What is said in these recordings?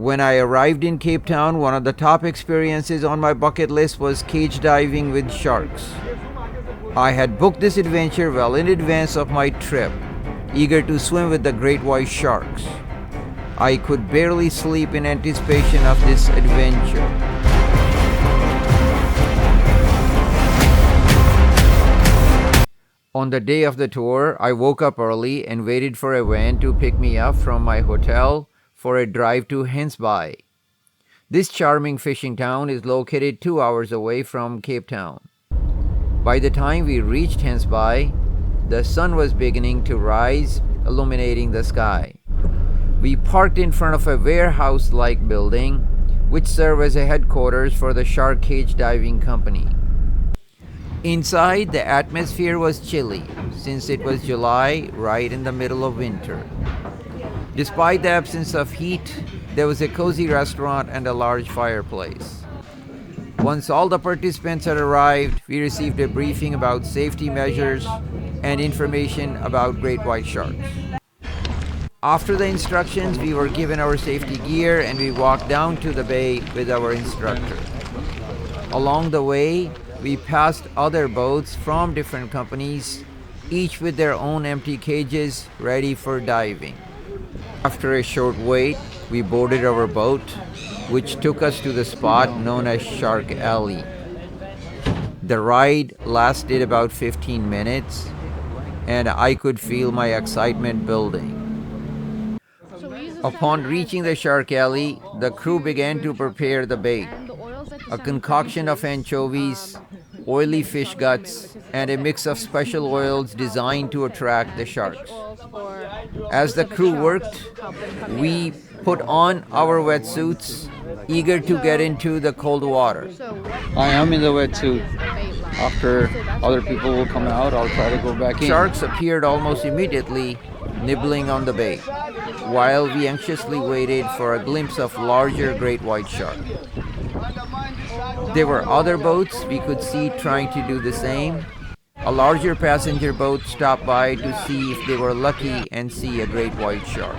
When I arrived in Cape Town, one of the top experiences on my bucket list was cage diving with sharks. I had booked this adventure well in advance of my trip, eager to swim with the great white sharks. I could barely sleep in anticipation of this adventure. On the day of the tour, I woke up early and waited for a van to pick me up from my hotel for a drive to Gansbaai. This charming fishing town is located 2 hours away from Cape Town. By the time we reached Gansbaai, the sun was beginning to rise, illuminating the sky. We parked in front of a warehouse-like building, which served as a headquarters for the shark cage diving company. Inside, the atmosphere was chilly, since it was July, right in the middle of winter. Despite the absence of heat, there was a cozy restaurant and a large fireplace. Once all the participants had arrived, we received a briefing about safety measures and information about great white sharks. After the instructions, we were given our safety gear and we walked down to the bay with our instructor. Along the way, we passed other boats from different companies, each with their own empty cages ready for diving. After a short wait, we boarded our boat, which took us to the spot known as Shark Alley. The ride lasted about 15 minutes, and I could feel my excitement building. Upon reaching the Shark Alley, the crew began to prepare the bait, a concoction of anchovies, oily fish guts, and a mix of special oils designed to attract the sharks. As the crew worked, we put on our wetsuits, eager to get into the cold water. I am in the wetsuit. After other people will come out, I'll try to go back in. Sharks appeared almost immediately, nibbling on the bait, while we anxiously waited for a glimpse of larger great white shark. There were other boats we could see trying to do the same. A larger passenger boat stopped by to see if they were lucky and see a great white shark.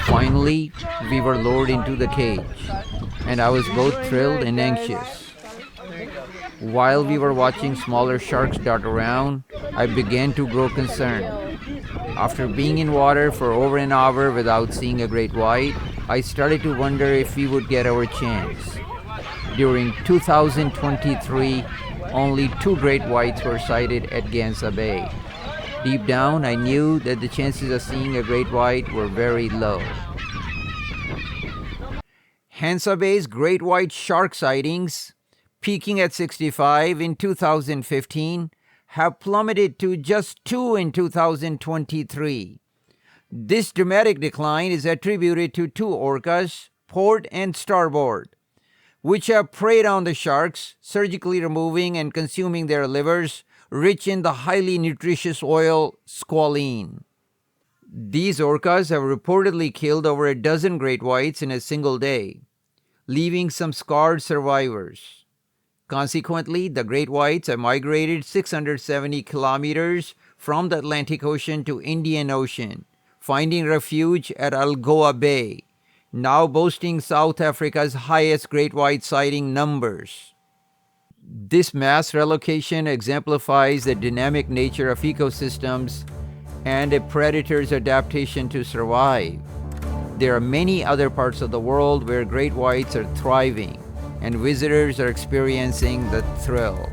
Finally, we were lowered into the cage, and I was both thrilled and anxious. While we were watching smaller sharks dart around, I began to grow concerned. After being in water for over an hour without seeing a great white, I started to wonder if we would get our chance. During 2023, only 2 great whites were sighted at Gansbaai Bay. Deep down, I knew that the chances of seeing a great white were very low. Gansbaai Bay's great white shark sightings, peaking at 65 in 2015, have plummeted to just 2 in 2023. This dramatic decline is attributed to 2 orcas, Port and Starboard, which have preyed on the sharks, surgically removing and consuming their livers, rich in the highly nutritious oil squalene. These orcas have reportedly killed over a dozen great whites in a single day, leaving some scarred survivors. Consequently, the great whites have migrated 670 kilometers from the Atlantic Ocean to Indian Ocean, finding refuge at Algoa Bay, now boasting South Africa's highest great white sighting numbers. This mass relocation exemplifies the dynamic nature of ecosystems and a predator's adaptation to survive. There are many other parts of the world where great whites are thriving, and visitors are experiencing the thrill.